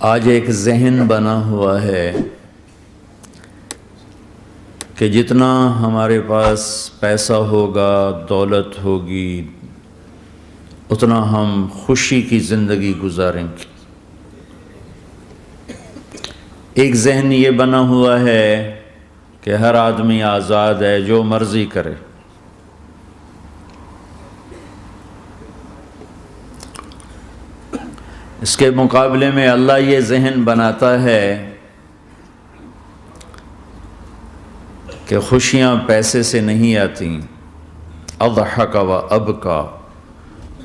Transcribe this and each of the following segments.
آج ایک ذہن بنا ہوا ہے کہ جتنا ہمارے پاس پیسہ ہوگا، دولت ہوگی، اتنا ہم خوشی کی زندگی گزاریں گے۔ ایک ذہن یہ بنا ہوا ہے کہ ہر آدمی آزاد ہے، جو مرضی کرے۔ اس کے مقابلے میں اللہ یہ ذہن بناتا ہے کہ خوشیاں پیسے سے نہیں آتی۔ اضحک و ابکا،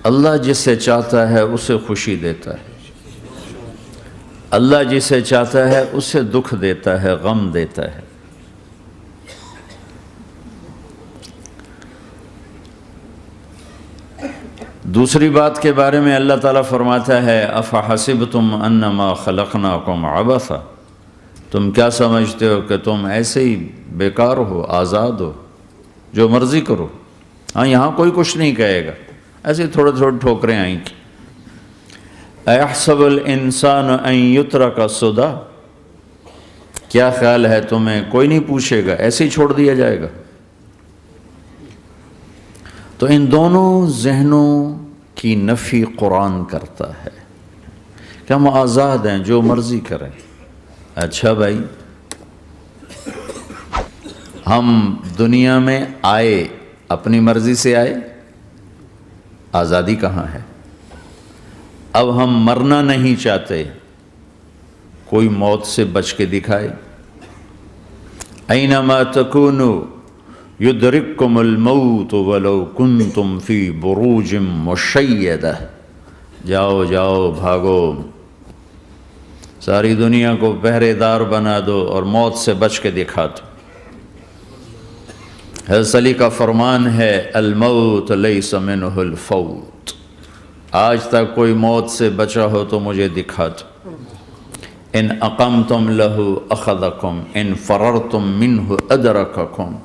اللہ جسے چاہتا ہے اسے خوشی دیتا ہے، اللہ جسے چاہتا ہے اسے دکھ دیتا ہے، غم دیتا ہے۔ دوسری بات کے بارے میں اللہ تعالیٰ فرماتا ہے افحسبتم انما خلقناکم عبثا، تم کیا سمجھتے ہو کہ تم ایسے ہی بیکار ہو، آزاد ہو، جو مرضی کرو۔ ہاں، یہاں کوئی کچھ نہیں کہے گا، ایسے تھوڑے تھوڑے ٹھوکریں آئیں گی۔ ایحسب الانسان ان یترک سدی، کیا خیال ہے تمہیں کوئی نہیں پوچھے گا، ایسے ہی چھوڑ دیا جائے گا؟ تو ان دونوں ذہنوں کی نفی قرآن کرتا ہے کہ ہم آزاد ہیں، جو مرضی کریں۔ اچھا بھائی، ہم دنیا میں آئے اپنی مرضی سے آئے، آزادی کہاں ہے؟ اب ہم مرنا نہیں چاہتے، کوئی موت سے بچ کے دکھائے۔ اینما تکونوا یدرککم الموت ولو کنتم فی بروج مشیدہ، جاؤ جاؤ بھاگو، ساری دنیا کو پہرے دار بنا دو اور موت سے بچ کے دکھا دو۔ حضرت علی کا فرمان ہے الموت لیس منہ الفوت، آج تک کوئی موت سے بچا ہو تو مجھے دکھا دو۔ ان اقمتم لہ اخذکم ان فررتم منہ ادرککم،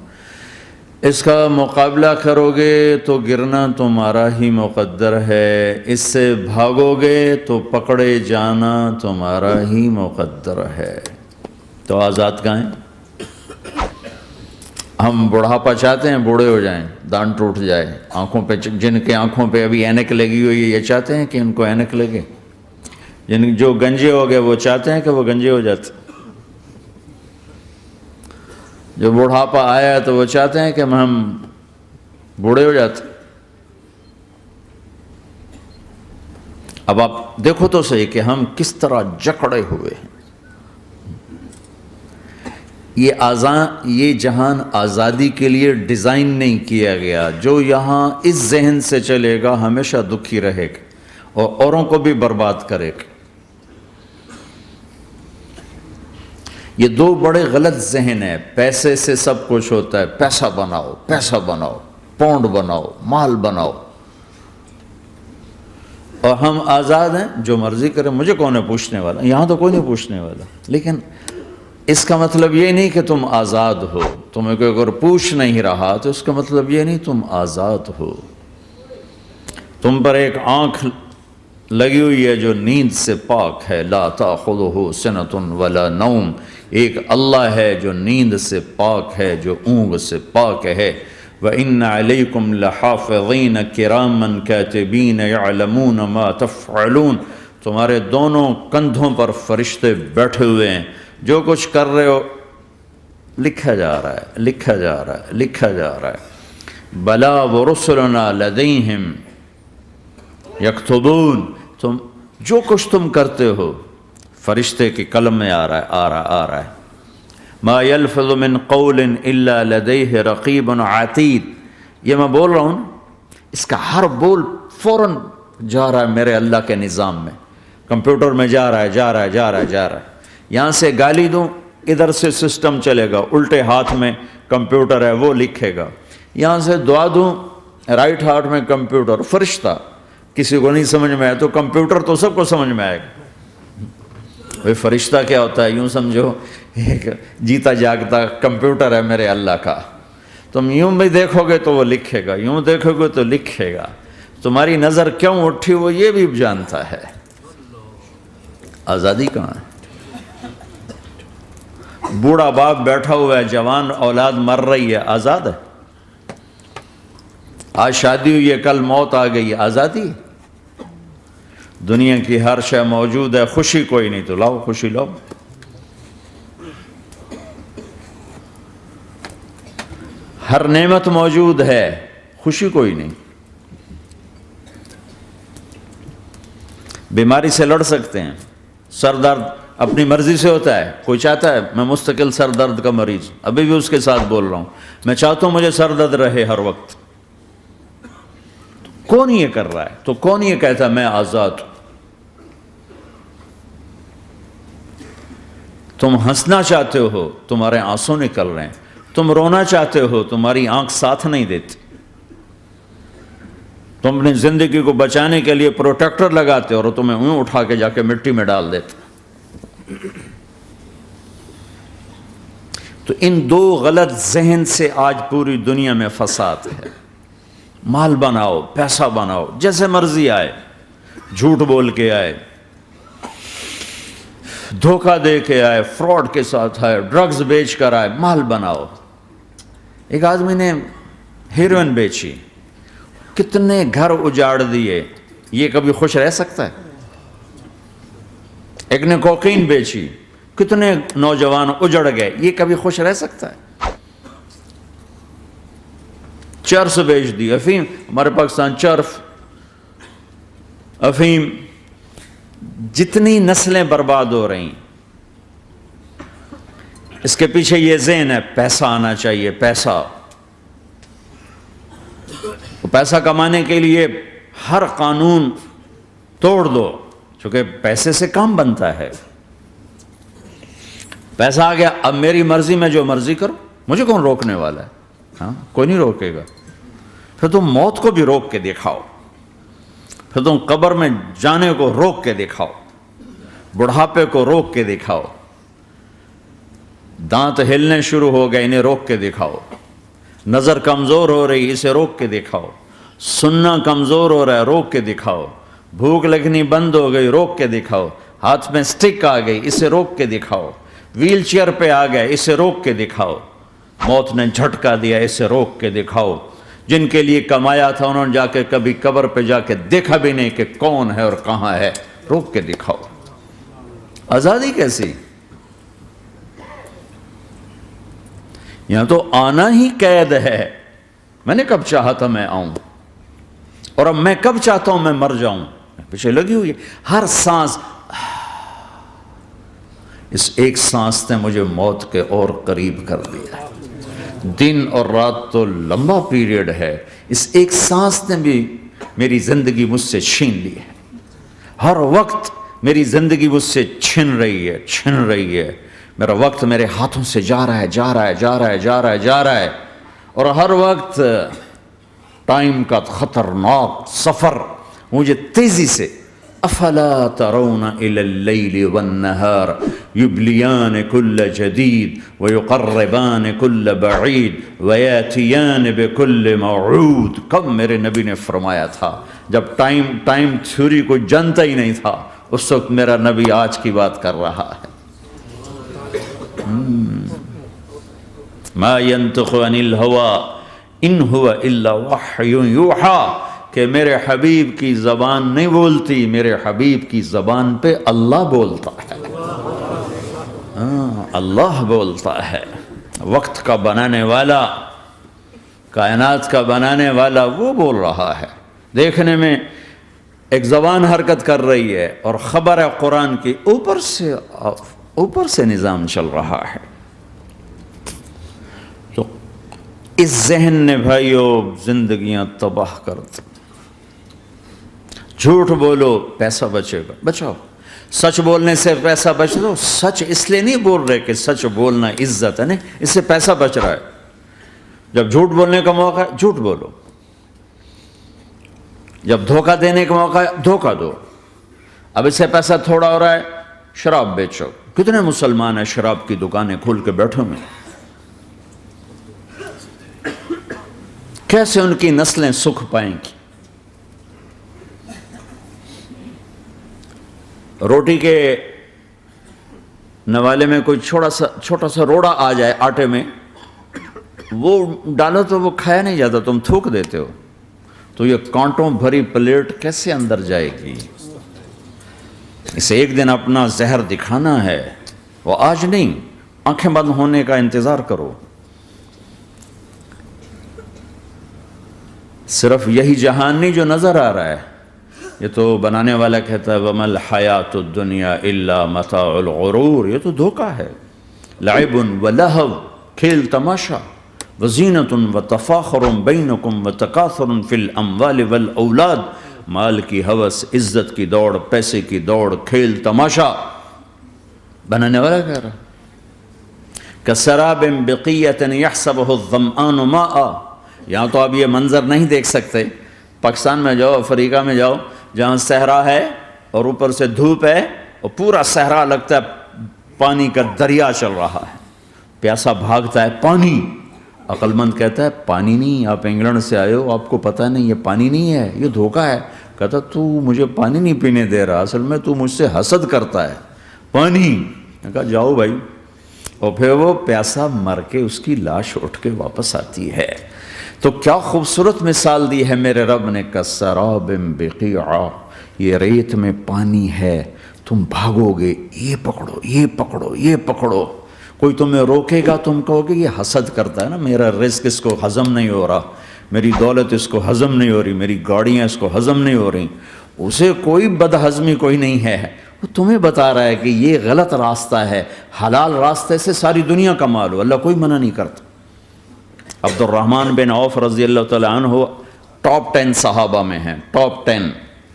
اس کا مقابلہ کرو گے تو گرنا تمہارا ہی مقدر ہے، اس سے بھاگو گے تو پکڑے جانا تمہارا ہی مقدر ہے۔ تو آزاد کہاں ہیں؟ ہم بڑھاپا چاہتے ہیں، بوڑھے ہو جائیں، دانت ٹوٹ جائے، آنکھوں پہ، جن کے آنکھوں پہ ابھی اینک لگی ہوئی ہے یہ چاہتے ہیں کہ ان کو اینک لگے، جو گنجے ہو گئے وہ چاہتے ہیں کہ وہ گنجے ہو جاتے، جو بڑھاپا آیا تو وہ چاہتے ہیں کہ ہم بوڑھے ہو جاتے۔ اب آپ دیکھو تو صحیح کہ ہم کس طرح جکڑے ہوئے ہیں۔ یہ جہان آزادی کے لیے ڈیزائن نہیں کیا گیا، جو یہاں اس ذہن سے چلے گا ہمیشہ دکھی رہے گا اور اوروں کو بھی برباد کرے گا۔ یہ دو بڑے غلط ذہن ہیں۔ پیسے سے سب کچھ ہوتا ہے، پیسہ بناؤ، پیسہ بناؤ، پونڈ بناؤ، مال بناؤ، اور ہم آزاد ہیں، جو مرضی کریں، مجھے کون ہے پوچھنے والا؟ یہاں تو کوئی نہیں پوچھنے والا۔ لیکن اس کا مطلب یہ نہیں کہ تم آزاد ہو، تمہیں کوئی اگر پوچھ نہیں رہا تو اس کا مطلب یہ نہیں تم آزاد ہو۔ تم پر ایک آنکھ لگی ہوئی ہے جو نیند سے پاک ہے، لا تأخذہ سنۃ ولا نوم، ایک اللہ ہے جو نیند سے پاک ہے، جو اونگ سے پاک ہے۔ وَإِنَّ عَلَيْكُمْ لَحَافِظِينَ كِرَامًا كَاتِبِينَ يَعْلَمُونَ مَا تَفْعَلُونَ، تمہارے دونوں کندھوں پر فرشتے بیٹھے ہوئے ہیں، جو کچھ کر رہے ہو لکھا جا رہا ہے، لکھا جا رہا ہے، لکھا جا رہا ہے۔ بَلَا وَرُسُلُنَا لَدَيْهِمْ یکتبون، تم جو کچھ تم کرتے ہو فرشتے کے قلم میں آ رہا ہے۔ ما یلفظ من قول الا لدیہ رقیب عتید، یہ میں بول رہا ہوں، اس کا ہر بول فوراً جا رہا ہے میرے اللہ کے نظام میں، کمپیوٹر میں جا رہا ہے، جا رہا ہے، جا رہا ہے، جا رہا ہے۔ یہاں سے گالی دوں، ادھر سے سسٹم چلے گا، الٹے ہاتھ میں کمپیوٹر ہے وہ لکھے گا۔ یہاں سے دعا دوں، رائٹ ہاتھ میں کمپیوٹر، فرشتہ، کسی کو نہیں سمجھ میں آئے تو کمپیوٹر تو سب کو سمجھ میں آئے گا۔ بھئی فرشتہ کیا ہوتا ہے؟ یوں سمجھو ایک جیتا جاگتا کمپیوٹر ہے میرے اللہ کا، تم یوں بھی دیکھو گے تو وہ لکھے گا، یوں دیکھو گے تو لکھے گا، تمہاری نظر کیوں اٹھی وہ یہ بھی جانتا ہے۔ آزادی کہاں ہے؟ بوڑھا باپ بیٹھا ہوا ہے، جوان اولاد مر رہی ہے، آزاد ہے؟ آج شادی ہوئی ہے، کل موت آ گئی، آزادی ہے؟ دنیا کی ہر شے موجود ہے، خوشی کوئی نہیں، تو لاؤ خوشی لاؤ۔ ہر نعمت موجود ہے، خوشی کوئی نہیں۔ بیماری سے لڑ سکتے ہیں، سر درد اپنی مرضی سے ہوتا ہے۔ کوئی چاہتا ہے میں مستقل سر درد کا مریض، ابھی بھی اس کے ساتھ بول رہا ہوں، میں چاہتا ہوں مجھے سر درد رہے ہر وقت۔ کون یہ کر رہا ہے؟ تو کون یہ کہتا ہے میں آزاد ہوں؟ تم ہنسنا چاہتے ہو، تمہارے آنسو نکل رہے ہیں۔ تم رونا چاہتے ہو، تمہاری آنکھ ساتھ نہیں دیتی۔ تم اپنی زندگی کو بچانے کے لیے پروٹیکٹر لگاتے ہو اور تمہیں اون اٹھا کے جا کے مٹی میں ڈال دیتے۔ تو ان دو غلط ذہن سے آج پوری دنیا میں فساد ہے۔ مال بناؤ، پیسہ بناؤ، جیسے مرضی آئے، جھوٹ بول کے آئے، دھوکہ دے کے آئے، فراڈ کے ساتھ آئے، ڈرگز بیچ کر آئے، مال بناؤ۔ ایک آدمی نے ہیروئن بیچی، کتنے گھر اجاڑ دیے، یہ کبھی خوش رہ سکتا ہے؟ ایک نے کوکین بیچی، کتنے نوجوان اجڑ گئے، یہ کبھی خوش رہ سکتا ہے؟ چرس بیچ دی، افیم، ہمارے پاکستان چرس، افیم، جتنی نسلیں برباد ہو رہی، اس کے پیچھے یہ ذہن ہے پیسہ آنا چاہیے، پیسہ۔ پیسہ کمانے کے لیے ہر قانون توڑ دو، چونکہ پیسے سے کام بنتا ہے۔ پیسہ آ گیا، اب میری مرضی میں جو مرضی کرو، مجھے کون روکنے والا ہے؟ ہاں، کوئی نہیں روکے گا۔ پھر تم موت کو بھی روک کے دکھاؤ، پھر تم قبر میں جانے کو روک کے دکھاؤ، بڑھاپے کو روک کے دکھاؤ، دانت ہلنے شروع ہو گئے، انہیں روک کے دکھاؤ، نظر کمزور ہو رہی، اسے روک کے دکھاؤ، سننا کمزور ہو رہا ہے، روک کے دکھاؤ، بھوک لگنی بند ہو گئی، روک کے دکھاؤ، ہاتھ میں سٹک آ گئی، اسے روک کے دکھاؤ، ویل چیئر پہ آ گئے، اسے روک کے دکھاؤ، موت نے جھٹکا دیا، اسے روک کے دکھاؤ۔ جن کے لیے کمایا تھا انہوں نے جا کے کبھی قبر پہ جا کے دیکھا بھی نہیں کہ کون ہے اور کہاں ہے، روک کے دکھاؤ۔ آزادی کیسی؟ یہاں تو آنا ہی قید ہے۔ میں نے کب چاہا تھا میں آؤں، اور اب میں کب چاہتا ہوں میں مر جاؤں، پیچھے لگی ہوئی ہے۔ ہر سانس، اس ایک سانس نے مجھے موت کے اور قریب کر دیا۔ دن اور رات تو لمبا پیریڈ ہے، اس ایک سانس نے بھی میری زندگی مجھ سے چھین لی ہے۔ ہر وقت میری زندگی مجھ سے چھن رہی ہے، چھن رہی ہے۔ میرا وقت میرے ہاتھوں سے جا رہا ہے، جا رہا ہے، جا رہا ہے، جا رہا ہے، جا رہا ہے، اور ہر وقت ٹائم کا خطرناک سفر مجھے تیزی سے افلا ترون الى اللیل والنہار یبلیان کل جدید ویقربان کل بعید ویاتیان بکل موعود۔ کب میرے نبی نے فرمایا تھا؟ جب ٹائم تھیوری کو جانتا ہی نہیں تھا، اس وقت میرا نبی آج کی بات کر رہا ہے۔ ما ينطق عن الهوى ان هو الا وحی یوحی، کہ میرے حبیب کی زبان نہیں بولتی، میرے حبیب کی زبان پہ اللہ بولتا ہے۔ اللہ بولتا ہے۔ وقت کا بنانے والا، کائنات کا بنانے والا وہ بول رہا ہے۔ دیکھنے میں ایک زبان حرکت کر رہی ہے اور خبر ہے قرآن کی، اوپر سے نظام چل رہا ہے۔ تو اس ذہن نے بھائیو زندگیاں تباہ کر دی۔ جھوٹ بولو پیسہ بچے گا، بچاؤ۔ سچ بولنے سے پیسہ بچ دو۔ سچ اس لیے نہیں بول رہے کہ سچ بولنا عزت ہے، نہیں، اس سے پیسہ بچ رہا ہے۔ جب جھوٹ بولنے کا موقع ہے جھوٹ بولو، جب دھوکہ دینے کا موقع ہے دھوکہ دو۔ اب اس سے پیسہ تھوڑا ہو رہا ہے، شراب بیچو۔ کتنے مسلمان ہیں شراب کی دکانیں کھول کے بیٹھے ہوئے، کیسے ان کی نسلیں سکھ پائیں گی؟ روٹی کے نوالے میں کوئی چھوٹا سا روڑا آ جائے آٹے میں، وہ ڈالو تو وہ کھایا نہیں جاتا، تم تھوک دیتے ہو، تو یہ کانٹوں بھری پلیٹ کیسے اندر جائے گی؟ اسے ایک دن اپنا زہر دکھانا ہے، وہ آج نہیں، آنکھیں بند ہونے کا انتظار کرو۔ صرف یہی جہان نہیں جو نظر آ رہا ہے، یہ تو بنانے والا کہتا ہے وَمَا الْحَيَاةُ الدُّنْيَا إِلَّا مَتَاعُ الْغُرُورِ، یہ تو دھوکہ ہے، لَعِبٌ وَلَهْوٌ، کھیل تماشا، وَزِینَةٌ وَتَفَاخُرٌ بَيْنَكُمْ وَتَكَاثُرٌ فِي الْأَمْوَالِ وَالْأَوْلَادِ، مال کی ہوس، عزت کی دوڑ، پیسے کی دوڑ، کھیل تماشا۔ بنانے والا کہہ رہا كَسَرَابٍ بِقِيَّةٍ يَحْسَبُهُ الظَّمْآنُ مَاءً، یہاں تو آپ یہ منظر نہیں دیکھ سکتے، پاکستان میں جاؤ، افریقہ میں جاؤ، جہاں صحرا ہے اور اوپر سے دھوپ ہے اور پورا صحرا لگتا ہے پانی کا دریا چل رہا ہے، پیاسا بھاگتا ہے پانی، عقل مند کہتا ہے پانی نہیں، آپ انگلینڈ سے آئے ہو، آپ کو پتہ نہیں یہ پانی نہیں ہے، یہ دھوکہ ہے۔ کہتا تو مجھے پانی نہیں پینے دے رہا، اصل میں تو مجھ سے حسد کرتا ہے، پانی۔ میں کہا جاؤ بھائی، اور پھر وہ پیاسا مر کے اس کی لاش اٹھ کے واپس آتی ہے۔ تو کیا خوبصورت مثال دی ہے میرے رب نے، کَسَرَابٍ بِقِيعَةٍ، یہ ریت میں پانی ہے، تم بھاگو گے، یہ پکڑو، یہ پکڑو، یہ پکڑو، کوئی تمہیں روکے گا، تم کہو گے یہ حسد کرتا ہے نا، میرا رزق اس کو ہضم نہیں ہو رہا، میری دولت اس کو ہضم نہیں ہو رہی، میری گاڑیاں اس کو ہضم نہیں ہو رہی، اسے کوئی بد ہضمی کوئی نہیں ہے، وہ تمہیں بتا رہا ہے کہ یہ غلط راستہ ہے، حلال راستے سے ساری دنیا کا مال ہو، اللہ کوئی منع نہیں کرتا۔ عبد الرحمن بن عوف رضی اللہ تعالیٰ عنہ ٹاپ 10 صحابہ میں ہیں، ٹاپ 10۔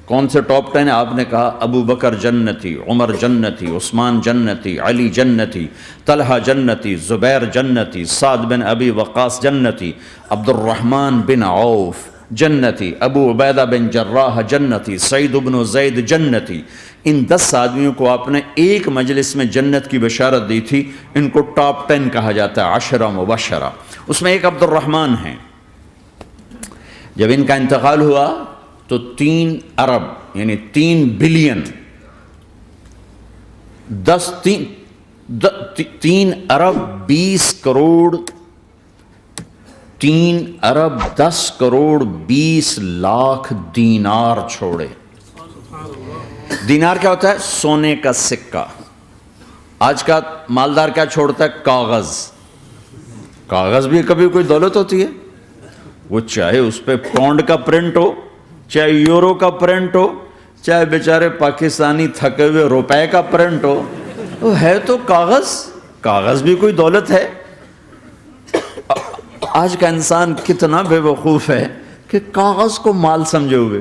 کون سے ٹاپ 10 ہیں؟ آپ نے کہا ابو بکر جنتی، عمر جنتی، عثمان جنتی، علی جنتی، طلحہ جنتی، زبیر جنتی، سعد بن ابی وقاص جنتی، عبد الرحمن بن عوف جنتی، ابو عبیدہ بن جراح جنتی، سعید بن زید جنتی۔ ان 10 آدمیوں کو آپ نے ایک مجلس میں جنت کی بشارت دی تھی، ان کو ٹاپ 10 کہا جاتا ہے، 10 مبشرہ۔ اس میں ایک عبد الرحمن ہیں۔ جب ان کا انتقال ہوا تو 3 ارب یعنی 3 بلین 3 ارب 20 کروڑ 3 ارب 10 کروڑ 20 لاکھ دینار چھوڑے۔ دینار کیا ہوتا ہے؟ سونے کا سکہ۔ آج کا مالدار کیا چھوڑتا ہے؟ کاغذ۔ کاغذ بھی کبھی کوئی دولت ہوتی ہے، وہ چاہے اس پہ پاؤنڈ کا پرنٹ ہو، چاہے یورو کا پرنٹ ہو، چاہے بیچارے پاکستانی تھکے ہوئے روپے کا پرنٹ ہو، وہ ہے تو کاغذ۔ کاغذ بھی کوئی دولت ہے۔ آج کا انسان کتنا بے وقوف ہے کہ کاغذ کو مال سمجھے ہوئے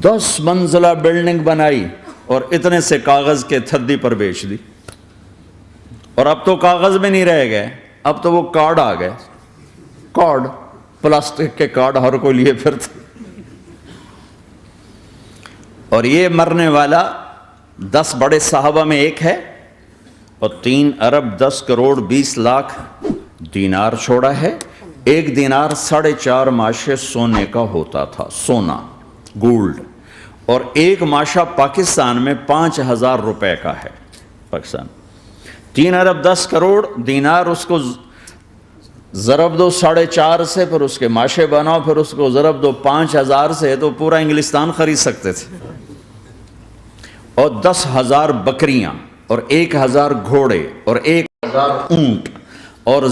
10 منزلہ بلڈنگ بنائی اور اتنے سے کاغذ کے تھدی پر بیچ دی، اور اب تو کاغذ میں نہیں رہ گئے، اب تو وہ کارڈ آ گئے، کارڈ، پلاسٹک کے کارڈ ہر کوئی لیے پھرتے۔ اور یہ مرنے والا 10 بڑے صحابہ میں ایک ہے، اور 3 ارب 10 کروڑ 20 لاکھ دینار چھوڑا ہے۔ ایک دینار 4.5 ماشے سونے کا ہوتا تھا، سونا، گولڈ، اور ایک ماشا پاکستان میں 5,000 روپے کا ہے۔ پاکستان 3 ارب 10 کروڑ دینار، اس کو ضرب دو 4.5 سے، پھر اس کے ماشے بناؤ، پھر اس کو ضرب دو 5,000 سے، تو پورا انگلستان خرید سکتے تھے۔ اور 10,000 بکریاں، اور 1,000 گھوڑے، اور 1,000 اونٹ، اور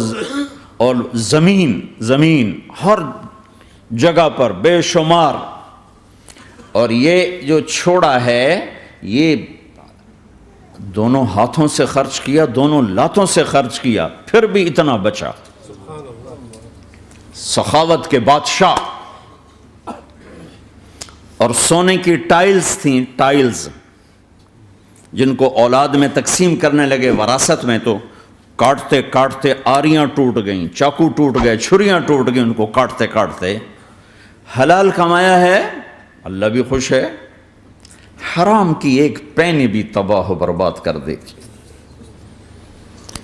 زمین ہر جگہ پر بے شمار۔ اور یہ جو چھوڑا ہے، یہ دونوں ہاتھوں سے خرچ کیا، دونوں لاتوں سے خرچ کیا، پھر بھی اتنا بچا۔ سخاوت کے بادشاہ۔ اور سونے کی ٹائلز تھیں، ٹائلز، جن کو اولاد میں تقسیم کرنے لگے وراثت میں، تو کاٹتے کاٹتے آریاں ٹوٹ گئیں، چاقو ٹوٹ گئے، چھریاں ٹوٹ گئیں، ان کو کاٹتے کاٹتے۔ حلال کمایا ہے، اللہ بھی خوش ہے، حرام کی ایک پینی بھی تباہ و برباد کر دے گی۔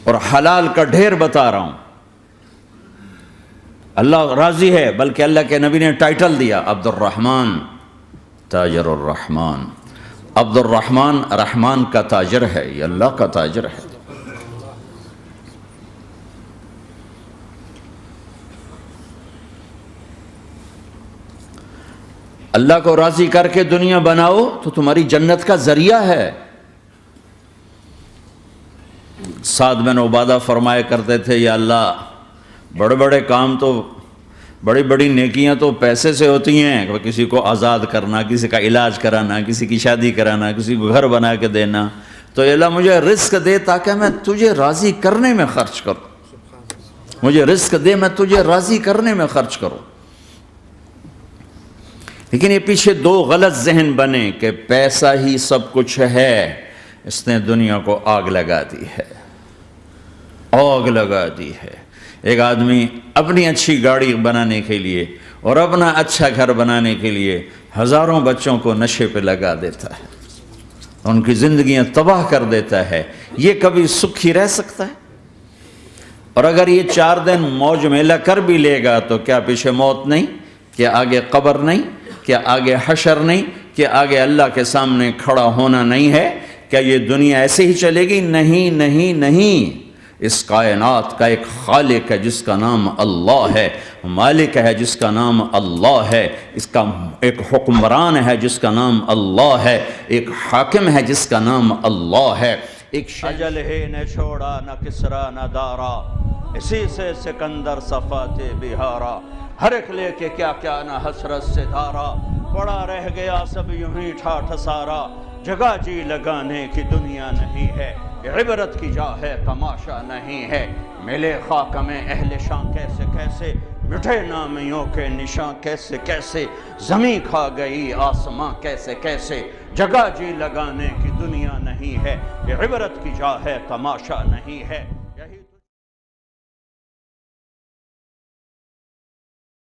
اور حلال کا ڈھیر بتا رہا ہوں، اللہ راضی ہے، بلکہ اللہ کے نبی نے ٹائٹل دیا عبد الرحمن تاجر الرحمن، عبد الرحمن رحمان کا تاجر ہے، یہ اللہ کا تاجر ہے۔ اللہ کو راضی کر کے دنیا بناؤ تو تمہاری جنت کا ذریعہ ہے۔ سعد بن عبادہ فرمایا کرتے تھے، یا اللہ بڑے بڑے کام تو، بڑی بڑی نیکیاں تو پیسے سے ہوتی ہیں، کسی کو آزاد کرنا، کسی کا علاج کرانا، کسی کی شادی کرانا، کسی کو گھر بنا کے دینا، تو اللہ مجھے رزق دے تاکہ میں تجھے راضی کرنے میں خرچ کروں، مجھے رزق دے میں تجھے راضی کرنے میں خرچ کروں۔ لیکن یہ پیچھے دو غلط ذہن بنے کہ پیسہ ہی سب کچھ ہے، اس نے دنیا کو آگ لگا دی ہے، آگ لگا دی ہے۔ ایک آدمی اپنی اچھی گاڑی بنانے کے لیے اور اپنا اچھا گھر بنانے کے لیے ہزاروں بچوں کو نشے پہ لگا دیتا ہے، ان کی زندگیاں تباہ کر دیتا ہے۔ یہ کبھی سکھی رہ سکتا ہے؟ اور اگر یہ 4 دن موج میلہ کر بھی لے گا تو کیا پیچھے موت نہیں؟ کیا آگے قبر نہیں؟ کیا آگے حشر نہیں؟ کیا آگے اللہ کے سامنے کھڑا ہونا نہیں ہے؟ کیا یہ دنیا ایسے ہی چلے گی؟ نہیں نہیں نہیں، اس کائنات کا ایک خالق ہے جس کا نام اللہ ہے، مالک ہے جس کا نام اللہ ہے، اس کا ایک حکمران ہے جس کا نام اللہ ہے، ایک حاکم ہے جس کا نام اللہ ہے۔ ایک اجل ہے نہ چھوڑا نہ کسرا نہ دارا، اسی سے سکندر صفات بہارا، ہر ایک لے کے کیا کیا نہ حسرت سے دھارا، پڑا رہ گیا سب یوں ہی ٹھاٹھ سارا، جگہ جی لگانے کی دنیا نہیں ہے، عبرت کی جا ہے تماشا نہیں ہے، ملے خاک میں اہل شان کیسے کیسے، مٹھے نامیوں کے نشاں کیسے کیسے، زمین کھا گئی آسماں کیسے کیسے، جگہ جی لگانے کی دنیا نہیں ہے، عبرت کی جا ہے تماشا نہیں ہے۔